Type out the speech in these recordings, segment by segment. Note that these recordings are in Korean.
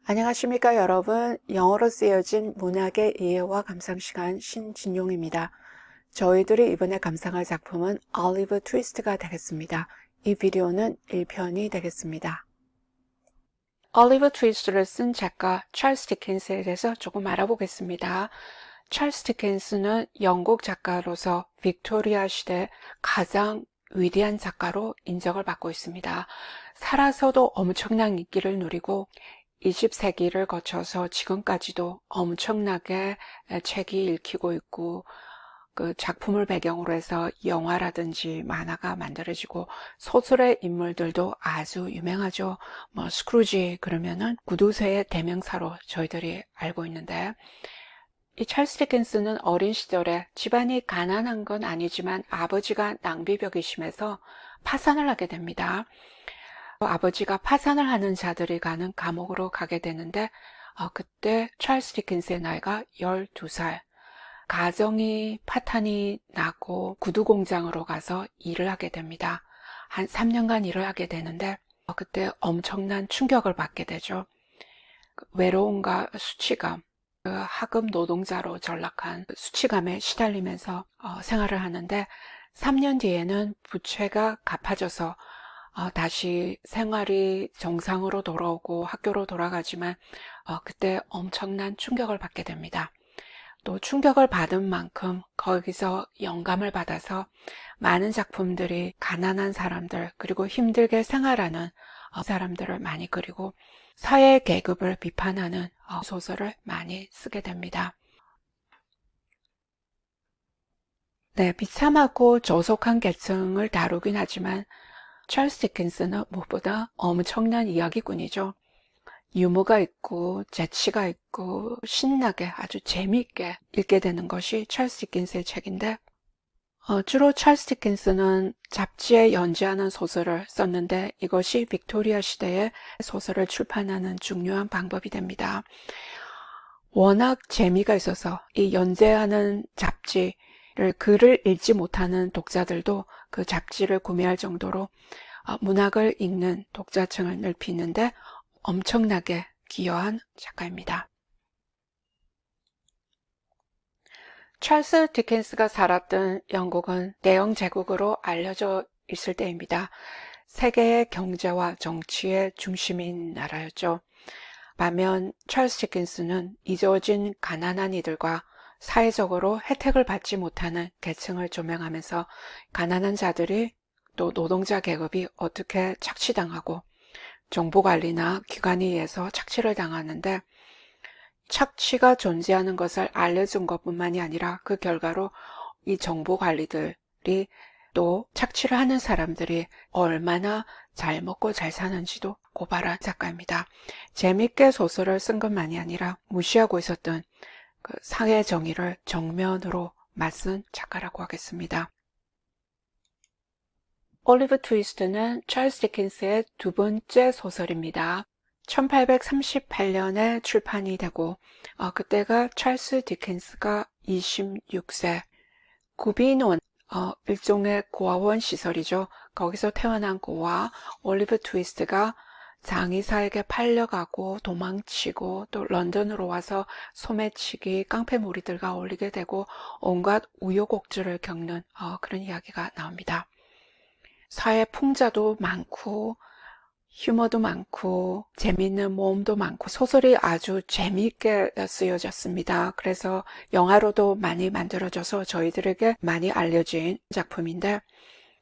안녕하십니까 여러분. 영어로 쓰여진 문학의 이해와 감상 시간 신진용입니다. 저희들이 이번에 감상할 작품은 올리버 트위스트가 되겠습니다. 이 비디오는 1편이 되겠습니다. 올리버 트위스트를 쓴 작가 찰스 디킨스에 대해서 조금 알아보겠습니다. 찰스 디킨스는 영국 작가로서 빅토리아 시대 가장 위대한 작가로 인정을 받고 있습니다. 살아서도 엄청난 인기를 누리고 20세기를 거쳐서 지금까지도 엄청나게 책이 읽히고 있고 그 작품을 배경으로 해서 영화라든지 만화가 만들어지고 소설의 인물들도 아주 유명하죠. 뭐 스크루지 그러면은 구두쇠의 대명사로 저희들이 알고 있는데 이 찰스 디킨스는 어린 시절에 집안이 가난한 건 아니지만 아버지가 낭비벽이 심해서 파산을 하게 됩니다. 아버지가 파산을 하는 자들이 가는 감옥으로 가게 되는데 그때 찰스 디킨스의 나이가 12살. 가정이 파탄이 나고 구두 공장으로 가서 일을 하게 됩니다. 한 3년간 일을 하게 되는데 그때 엄청난 충격을 받게 되죠. 외로움과 수치감, 하급 노동자로 전락한 수치감에 시달리면서 생활을 하는데 3년 뒤에는 부채가 갚아져서 다시 생활이 정상으로 돌아오고 학교로 돌아가지만 그때 엄청난 충격을 받게 됩니다. 또 충격을 받은 만큼 거기서 영감을 받아서 많은 작품들이 가난한 사람들 그리고 힘들게 생활하는 사람들을 많이 그리고 사회 계급을 비판하는 소설을 많이 쓰게 됩니다. 네, 비참하고 조속한 계층을 다루긴 하지만 찰스 디킨스는 무엇보다 엄청난 이야기꾼이죠. 유머가 있고 재치가 있고 신나게 아주 재미있게 읽게 되는 것이 찰스 디킨스의 책인데 주로 찰스 디킨스는 잡지에 연재하는 소설을 썼는데 이것이 빅토리아 시대의 소설을 출판하는 중요한 방법이 됩니다. 워낙 재미가 있어서 이 연재하는 잡지를 글을 읽지 못하는 독자들도 그 잡지를 구매할 정도로 문학을 읽는 독자층을 넓히는데 엄청나게 기여한 작가입니다. 찰스 디킨스가 살았던 영국은 대영 제국으로 알려져 있을 때입니다. 세계의 경제와 정치의 중심인 나라였죠. 반면 찰스 디킨스는 잊어진 가난한 이들과 사회적으로 혜택을 받지 못하는 계층을 조명하면서 가난한 자들이 또 노동자 계급이 어떻게 착취당하고 정보관리나 기관에 의해서 착취를 당하는데 착취가 존재하는 것을 알려준 것뿐만이 아니라 그 결과로 이 정보관리들이 또 착취를 하는 사람들이 얼마나 잘 먹고 잘 사는지도 고발한 작가입니다. 재밌게 소설을 쓴 것만이 아니라 무시하고 있었던 그 사회 정의를 정면으로 맞선 작가라고 하겠습니다. 올리버 트위스트는 찰스 디킨스의 두 번째 소설입니다. 1838년에 출판이 되고 그때가 찰스 디킨스가 26세 구비논 일종의 고아원 시설이죠. 거기서 태어난 고아 올리버 트위스트가 장의사에게 팔려가고 도망치고 또 런던으로 와서 소매치기 깡패무리들과 어울리게 되고 온갖 우여곡절을 겪는 그런 이야기가 나옵니다. 사회 풍자도 많고 유머도 많고 재미있는 모험도 많고 소설이 아주 재미있게 쓰여졌습니다. 그래서 영화로도 많이 만들어져서 저희들에게 많이 알려진 작품인데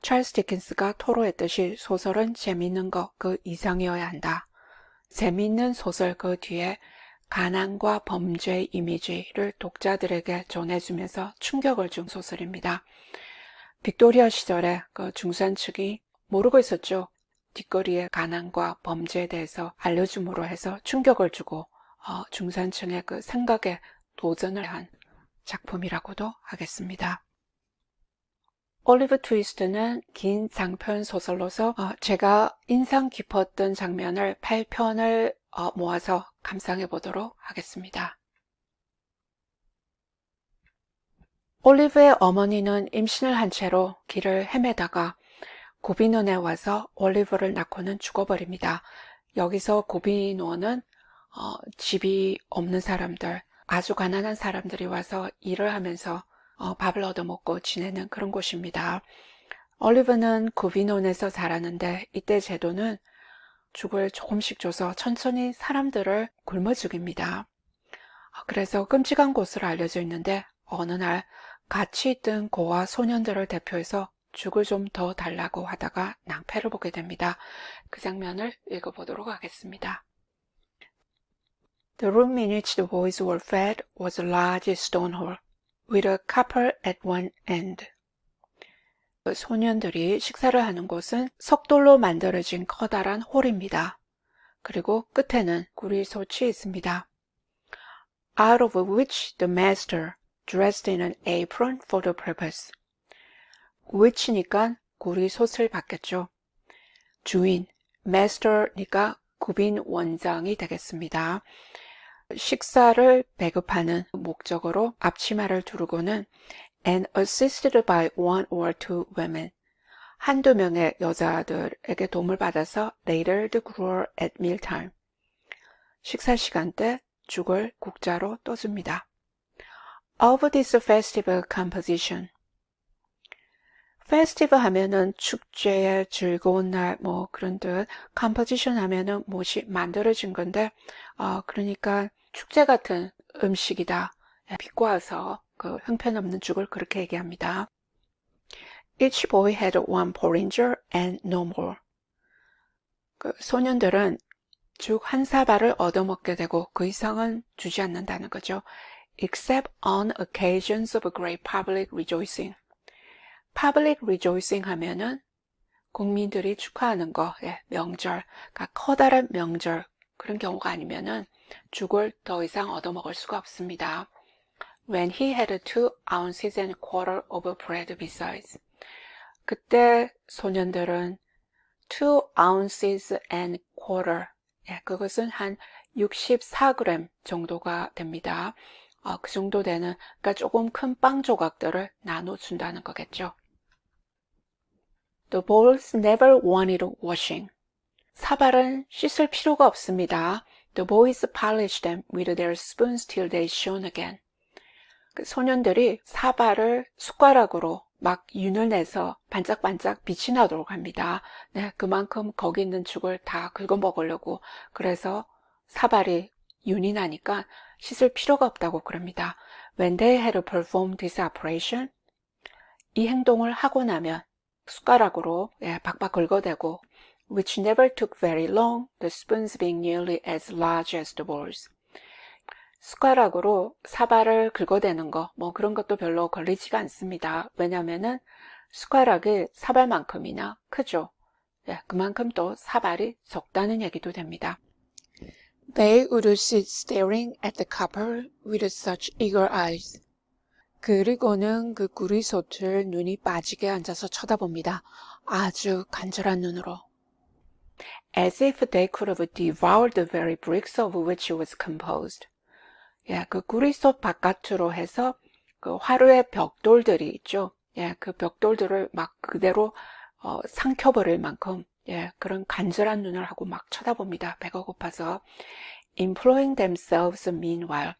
찰스 디킨스가 토로했듯이 소설은 재미있는 것 그 이상이어야 한다. 재미있는 소설 그 뒤에 가난과 범죄의 이미지를 독자들에게 전해주면서 충격을 준 소설입니다. 빅토리아 시절에 그 중산층이 모르고 있었죠. 뒷거리의 가난과 범죄에 대해서 알려줌으로 해서 충격을 주고 중산층의 그 생각에 도전을 한 작품이라고도 하겠습니다. 올리버 트위스트는 긴 장편 소설로서 제가 인상 깊었던 장면을 8편을 모아서 감상해 보도록 하겠습니다. 올리브의 어머니는 임신을 한 채로 길을 헤매다가 고비논에 와서 올리브를 낳고는 죽어버립니다. 여기서 고비논은 집이 없는 사람들, 아주 가난한 사람들이 와서 일을 하면서 밥을 얻어먹고 지내는 그런 곳입니다. 올리브는 구비논에서 자라는데 이때 제도는 죽을 조금씩 줘서 천천히 사람들을 굶어 죽입니다. 그래서 끔찍한 곳으로 알려져 있는데 어느 날 같이 있던 고아 소년들을 대표해서 죽을 좀 더 달라고 하다가 낭패를 보게 됩니다. 그 장면을 읽어보도록 하겠습니다. The room in which the boys were fed was a large stone hall, with a copper at one end. 소년들이 식사를 하는 곳은 석돌로 만들어진 커다란 홀입니다. 그리고 끝에는 구리솥이 있습니다. Out of which the master dressed in an apron for the purpose. which니까 구리솥을 받겠죠. 주인, master니까 구빈 원장이 되겠습니다. 식사를 배급하는 목적으로 앞치마를 두르고는 and assisted by one or two women. 한두 명의 여자들에게 도움을 받아서 ladled gruel at mealtime. 식사 시간 때 죽을 국자로 떠줍니다. Of this festive composition. festival 하면은 축제의 즐거운 날 뭐 그런 뜻, composition 하면은 무엇이 만들어진 건데 그러니까 축제 같은 음식이다. 비꼬아서 그 형편없는 죽을 그렇게 얘기합니다. Each boy had one porringer and no more. 그 소년들은 죽 한 사발을 얻어먹게 되고 그 이상은 주지 않는다는 거죠. Except on occasions of great public rejoicing. Public rejoicing 하면은 국민들이 축하하는 거, 명절, 그러니까 커다란 명절 그런 경우가 아니면은 죽을 더 이상 얻어먹을 수가 없습니다. When he had 2 ounces and a quarter of bread besides. 그때 소년들은 2 ounces and quarter, 그것은 한 64g 정도가 됩니다. 그 정도 되는, 그러니까 조금 큰 빵 조각들을 나눠준다는 거겠죠. The bowls never wanted washing. 사발은 씻을 필요가 없습니다. The boys polished them with their spoons till they shone again. 소년들이 사발을 숟가락으로 막 윤을 내서 반짝반짝 빛이 나도록 합니다. 그만큼 거기 있는 죽을 다 긁어 먹으려고. 그래서 사발이 윤이 나니까 씻을 필요가 없다고 그럽니다. When they had performed this operation, 이 행동을 하고 나면 숟가락으로 박박 긁어대고 which never took very long, the spoons being nearly as large as the bowls. 숟가락으로 사발을 긁어대는 거, 뭐 그런 것도 별로 걸리지가 않습니다. 왜냐면은 숟가락이 사발만큼이나 크죠. 그만큼 또 사발이 적다는 얘기도 됩니다. They would sit staring at the copper with such eager eyes. 그리고는 그 구리솥을 눈이 빠지게 앉아서 쳐다봅니다. 아주 간절한 눈으로. As if they could have devoured the very bricks of which it was composed. 그 구리솥 바깥으로 해서 그 화로의 벽돌들이 있죠. 그 벽돌들을 막 그대로 삼켜버릴 만큼 그런 간절한 눈을 하고 막 쳐다봅니다. 배가 고파서. Employing themselves meanwhile.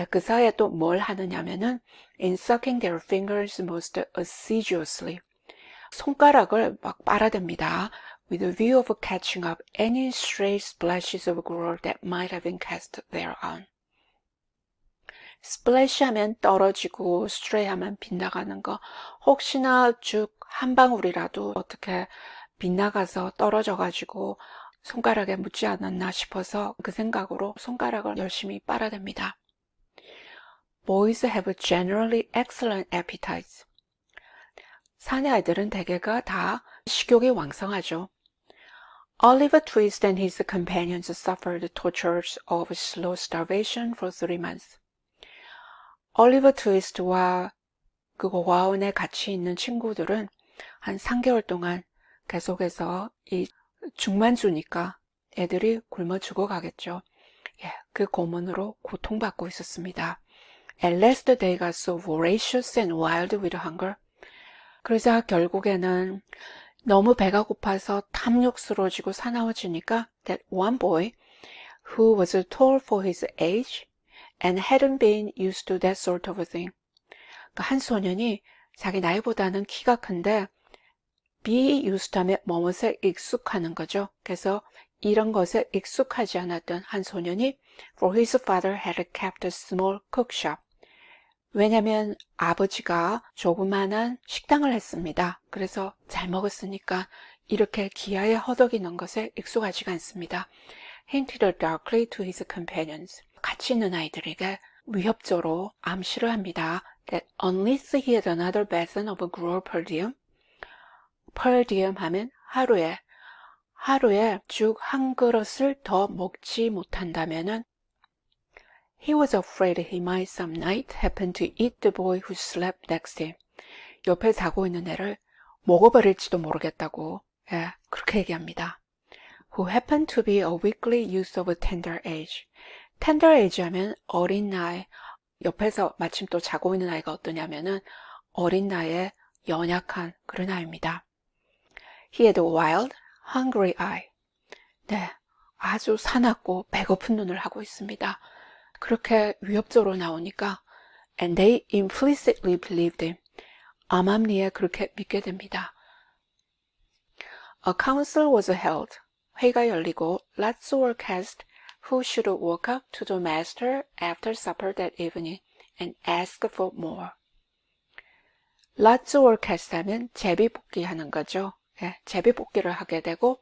그 사이에 또 뭘 하느냐면은 in sucking their fingers most assiduously. 손가락을 막 빨아댑니다. With a view of catching up any stray splashes of gruel that might have been cast thereon. 스플래시 하면 떨어지고 stray 하면 빗나가는 거. 혹시나 죽 한 방울이라도 어떻게 빗나가서 떨어져가지고 손가락에 묻지 않았나 싶어서 그 생각으로 손가락을 열심히 빨아댑니다. Boys have generally excellent appetites. 사내 아이들은 대개가 다 식욕이 왕성하죠. Oliver Twist and his companions suffered tortures of slow starvation for 3 months. 올리버 트위스트와 그 고아원에 같이 있는 친구들은 한 3개월 동안 계속해서 이 죽만 주니까 애들이 굶어 죽어가겠죠. 그 고문으로 고통받고 있었습니다. At last they got so voracious and wild with hunger. 그러자 결국에는 너무 배가 고파서 탐욕스러워지고 사나워지니까 that one boy who was tall for his age and hadn't been used to that sort of thing. 그러니까 한 소년이 자기 나이보다는 키가 큰데 be used 하면 뭐뭇에 익숙하는 거죠. 그래서 이런 것에 익숙하지 않았던 한 소년이 for his father had kept a small cookshop. 왜냐면 아버지가 조그만한 식당을 했습니다. 그래서 잘 먹었으니까 이렇게 기아에 허덕이는 것에 익숙하지가 않습니다. hinted darkly to his companions. 같이 있는 아이들에게 위협적으로 암시를 합니다. that unless he had another basin of gruel per diem. per diem 하면 하루에 죽 한 그릇을 더 먹지 못한다면은 he was afraid he might some night happen to eat the boy who slept next him. 옆에 자고 있는 애를 먹어버릴지도 모르겠다고 그렇게 얘기합니다. who happened to be a weakly youth of tender age. tender age 하면 어린 나이. 옆에서 마침 또 자고 있는 아이가 어떠냐면은 어린 나이에 연약한 그런 아이입니다. He had a wild, hungry eye. 네, 아주 사납고 배고픈 눈을 하고 있습니다. 그렇게 위협적으로 나오니까 and they implicitly believed him. 암암리에 그렇게 믿게 됩니다. A council was held. 회의가 열리고 lots were cast who should walk up to the master after supper that evening and ask for more. lots were cast 하면 제비뽑기 하는 거죠. 제비뽑기를 하게 되고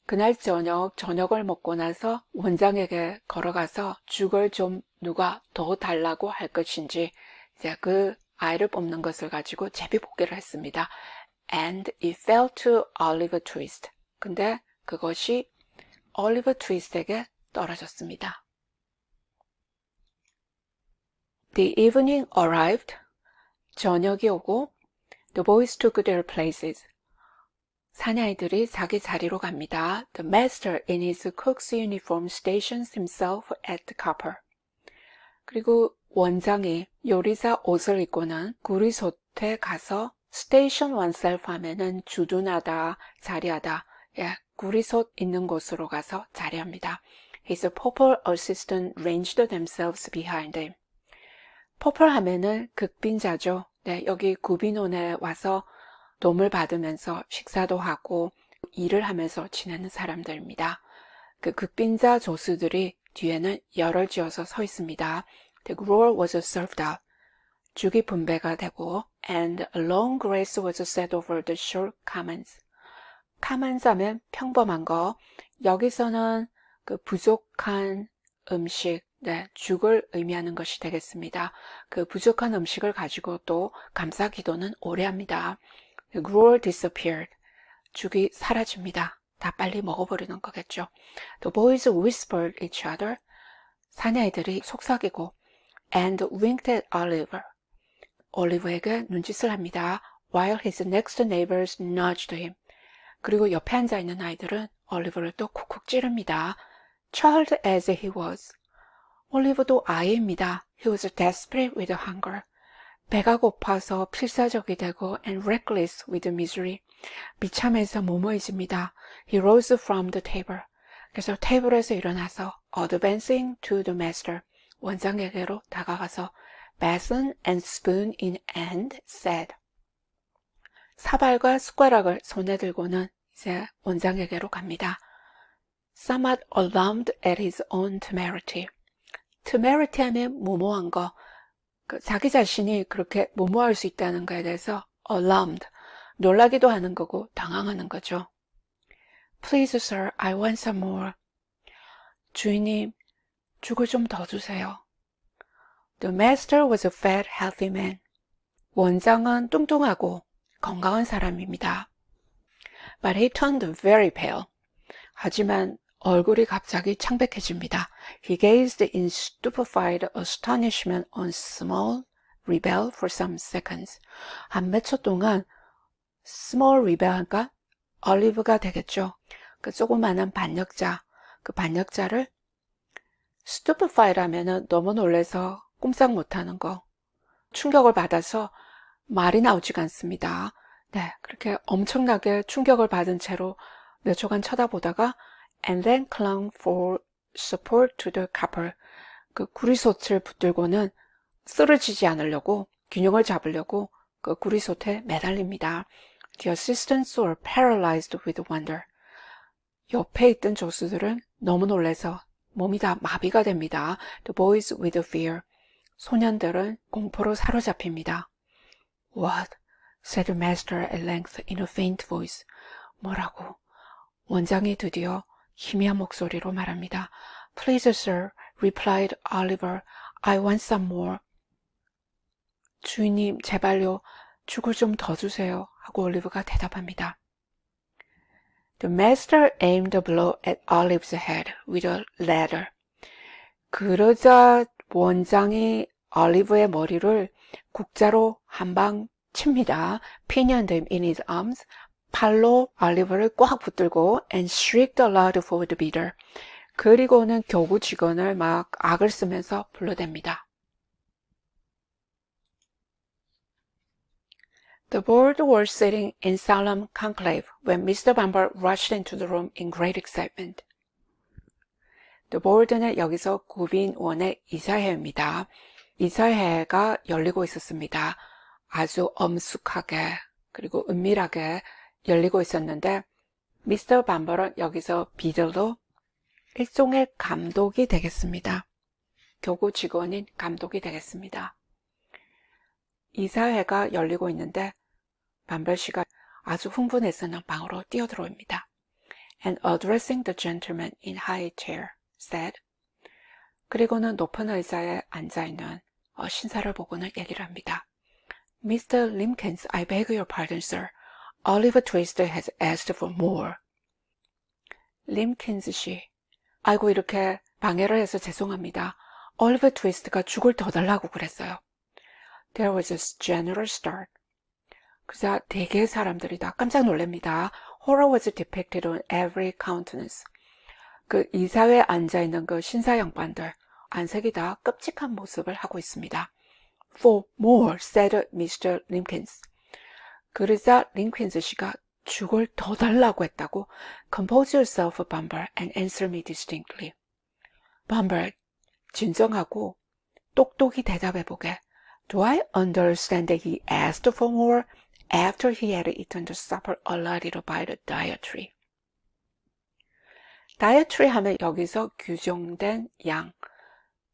그날 저녁을 먹고 나서 원장에게 걸어가서 죽을 좀 누가 더 달라고 할 것인지 이제 그 아이를 뽑는 것을 가지고 제비뽑기를 했습니다. And it fell to Oliver Twist. 근데 그것이 올리버 트위스트에게 떨어졌습니다. The evening arrived. 저녁이 오고 the boys took their places. 사내아이들이 자기 자리로 갑니다. The master in his cook's uniform stations himself at the copper. 그리고 원장이 요리사 옷을 입고는 구리솥에 가서 station oneself 하면은 주둔하다, 자리하다. 구리솥 있는 곳으로 가서 자리합니다. His purple assistant ranged themselves behind him. purple 하면은 극빈자죠. 네, 여기 구빈원에 와서 도움을 받으면서 식사도 하고 일을 하면서 지내는 사람들입니다. 그 극빈자 조수들이 뒤에는 열을 지어서 서 있습니다. The gruel was served out. 죽이 분배가 되고 and a long grace was set over the short commons. commons 하면 평범한 거. 여기서는 그 부족한 음식, 죽을 의미하는 것이 되겠습니다. 그 부족한 음식을 가지고 또 감사 기도는 오래 합니다. The gruel disappeared. 죽이 사라집니다. 다 빨리 먹어버리는 거겠죠. The boys whispered each other. 사내아이들이 속삭이고 and winked at Oliver. 올리버에게 눈짓을 합니다. While his next neighbors nudged him. 그리고 옆에 앉아있는 아이들은 올리버를 또 쿡쿡 찌릅니다. Child as he was. 올리버도 아이입니다. He was desperate with hunger. 배가 고파서 필사적이 되고 and reckless with misery. 비참해서 무모해집니다. He rose from the table. 그래서 테이블에서 일어나서 advancing to the master. 원장에게로 다가가서 basin and spoon in hand said. 사발과 숟가락을 손에 들고는 이제 원장에게로 갑니다. Somewhat alarmed at his own temerity. temerity 하면 무모한 거. 자기 자신이 그렇게 무모할 수 있다는 거에 대해서 alarmed. 놀라기도 하는 거고 당황하는 거죠. Please, sir, I want some more. 주인님, 죽을 좀 더 주세요. The master was a fat, healthy man. 원장은 뚱뚱하고 건강한 사람입니다. But he turned very pale. 하지만 얼굴이 갑자기 창백해집니다. He gazed in stupefied astonishment on small rebel for some seconds. 한 몇 초 동안 small rebel가 올리브가 되겠죠. 그 조그마한 반역자, 그 반역자를 stupefied 하면은 너무 놀라서 꼼짝 못하는 거, 충격을 받아서 말이 나오지가 않습니다. 네, 그렇게 엄청나게 충격을 받은 채로 몇 초간 쳐다보다가 and then clung for support to the couple. 그 구리솥을 붙들고는 쓰러지지 않으려고, 균형을 잡으려고 그 구리솥에 매달립니다. The assistants were paralyzed with wonder. 옆에 있던 조수들은 너무 놀라서 몸이 다 마비가 됩니다. The boys with fear. 소년들은 공포로 사로잡힙니다. What? said the master at length in a faint voice. 뭐라고? 원장이 드디어 희미한 목소리로 말합니다. Please, sir, replied Oliver. I want some more. 주인님, 제발요. 죽을 좀 더 주세요. 하고 올리브가 대답합니다. The master aimed a blow at Olive's head with a ladder. 그러자 원장이 올리브의 머리를 국자로 한 방 칩니다. Pinioned him in his arms. 팔로 올리브를 꽉 붙들고 and shrieked aloud for the beater. 그리고는 교구 직원을 막 악을 쓰면서 불러댑니다. The board were sitting in solemn conclave when Mr. Bumble rushed into the room in great excitement. The board는 여기서 구빈원의 이사회입니다. 이사회가 열리고 있었습니다. 아주 엄숙하게 그리고 은밀하게 열리고 있었는데 미스터 밤벌은 여기서 비들로 일종의 감독이 되겠습니다. 교구 직원인 감독이 되겠습니다. 이사회가 열리고 있는데 밤벌 씨가 아주 흥분해서는 방으로 뛰어들어옵니다. And addressing the gentleman in high chair, said. 그리고는 높은 의자에 앉아있는 신사를 보고는 얘기를 합니다. Mr. Limkins, I beg your pardon, sir. Oliver Twist has asked for more. 림킨스 씨, 아이고 이렇게 방해를 해서 죄송합니다. 올리버 트위스트가 죽을 더 달라고 그랬어요. There was a general start. 그자 대개의 사람들이 다 깜짝 놀랍니다. Horror was depicted on every countenance. 그 이사회에 앉아있는 그 신사 양반들 안색이 다 끔찍한 모습을 하고 있습니다. For more, said Mr. Limkins. 그러자 림킨스 씨가 죽을 더 달라고 했다고. Compose yourself, Bumble, and answer me distinctly. Bumble, 진정하고 똑똑히 대답해보게. Do I understand that he asked for more after he had eaten the supper allotted by the dietary? 다이어트리 하면 여기서 규정된 양,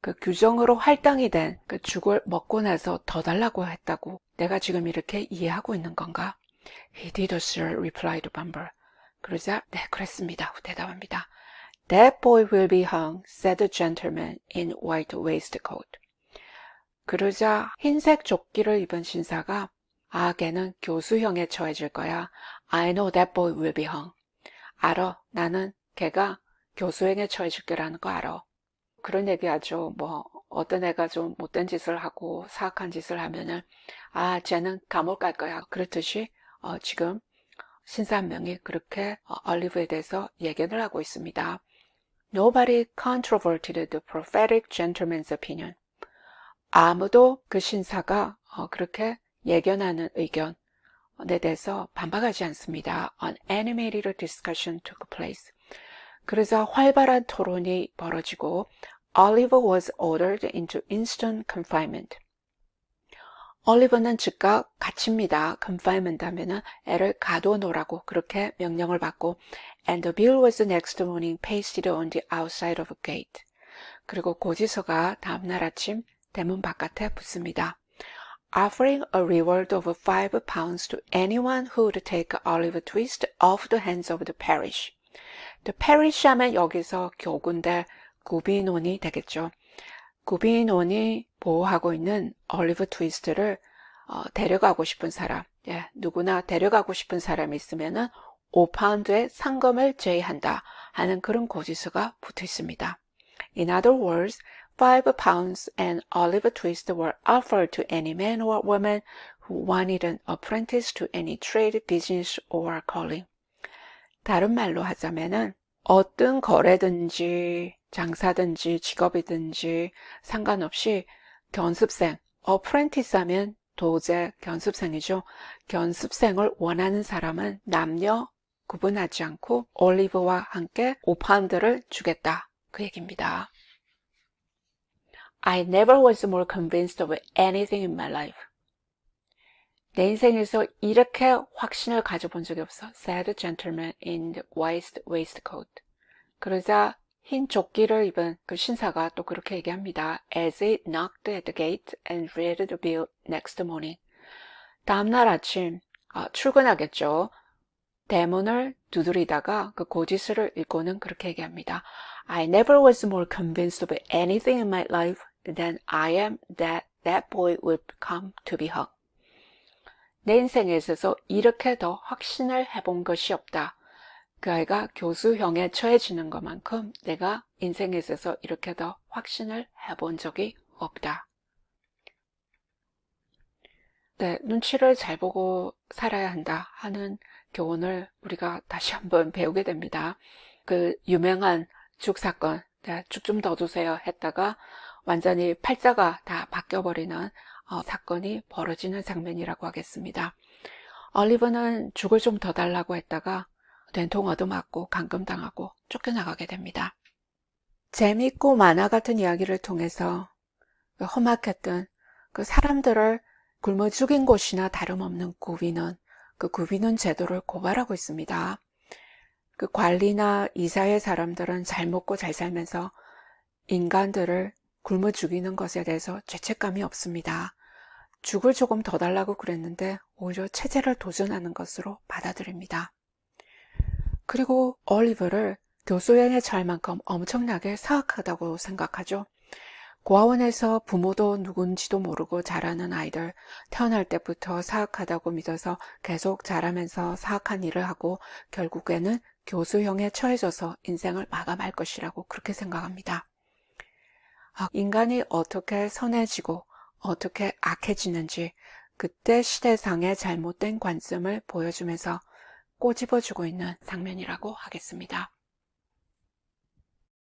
그 규정으로 할당이 된 그 죽을 먹고 나서 더 달라고 했다고 내가 지금 이렇게 이해하고 있는 건가? He did, sir, replied Bumble. 그러자 네, 그랬습니다. 대답합니다. That boy will be hung, said the gentleman in white waistcoat. 그러자 흰색 조끼를 입은 신사가 걔는 교수형에 처해질 거야. I know that boy will be hung. 알아, 나는 걔가 교수형에 처해질 거라는 거 알아. 그런 얘기하죠. 어떤 애가 좀 못된 짓을 하고 사악한 짓을 하면은 쟤는 감옥 갈 거야. 그렇듯이 지금 신사 한 명이 그렇게 올리브에 대해서 예견을 하고 있습니다. Nobody controverted the prophetic gentleman's opinion. 아무도 그 신사가 그렇게 예견하는 의견에 대해서 반박하지 않습니다. An animated discussion took place. 그래서 활발한 토론이 벌어지고 Oliver was ordered into instant confinement. 올리버는 즉각 갇힙니다. confinement 하면은 애를 가둬놓으라고 그렇게 명령을 받고 and the bill was the next morning pasted on the outside of a gate. 그리고 고지서가 다음날 아침 대문 바깥에 붙습니다. Offering a reward of £5 to anyone who would take Oliver Twist off the hands of the parish. The parish 하면 여기서 교구인데 구빈원이 되겠죠. 구빈원이 보호하고 있는 올리버 트위스트를 데려가고 싶은 사람, 누구나 데려가고 싶은 사람이 있으면은 5파운드의 상금을 제의한다 하는 그런 고지서가 붙어 있습니다. In other words, £5 and Oliver Twist were offered to any man or woman who wanted an apprentice to any trade, business or calling. 다른 말로 하자면은 어떤 거래든지 장사든지 직업이든지 상관없이 견습생, apprentice 하면 도제 견습생이죠. 견습생을 원하는 사람은 남녀 구분하지 않고 올리브와 함께 5파운드를 주겠다. 그 얘기입니다. I never was more convinced of anything in my life. 내 인생에서 이렇게 확신을 가져본 적이 없어. said the gentleman in the white waistcoat. 그러자 흰 조끼를 입은 그 신사가 또 그렇게 얘기합니다. As he knocked at the gate and read the bill next morning. 다음날 아침 출근하겠죠. 대문을 두드리다가 그 고지서를 읽고는 그렇게 얘기합니다. I never was more convinced of anything in my life than I am that that boy would come to be hung. 내 인생에 있어서 이렇게 더 확신을 해본 것이 없다. 그 아이가 교수형에 처해지는 것만큼 내가 인생에 있어서 이렇게 더 확신을 해본 적이 없다. 네, 눈치를 잘 보고 살아야 한다 하는 교훈을 우리가 다시 한번 배우게 됩니다. 그 유명한 죽 사건, 죽 좀 더 주세요 했다가 완전히 팔자가 다 바뀌어버리는 사건이 벌어지는 장면이라고 하겠습니다. 올리버는 죽을 좀 더 달라고 했다가 된통 얻어맞고 감금당하고 쫓겨나가게 됩니다. 재미있고 만화 같은 이야기를 통해서 험악했던 그 사람들을 굶어 죽인 곳이나 다름없는 구비는 그 구비는 제도를 고발하고 있습니다. 그 관리나 이사의 사람들은 잘 먹고 잘 살면서 인간들을 굶어 죽이는 것에 대해서 죄책감이 없습니다. 죽을 조금 더 달라고 그랬는데 오히려 체제를 도전하는 것으로 받아들입니다. 그리고 올리버를 교수형에 처할 만큼 엄청나게 사악하다고 생각하죠. 고아원에서 부모도 누군지도 모르고 자라는 아이들, 태어날 때부터 사악하다고 믿어서 계속 자라면서 사악한 일을 하고 결국에는 교수형에 처해져서 인생을 마감할 것이라고 그렇게 생각합니다. 인간이 어떻게 선해지고 어떻게 악해지는지 그때 시대상의 잘못된 관점을 보여주면서 꼬집어주고 있는 장면이라고 하겠습니다.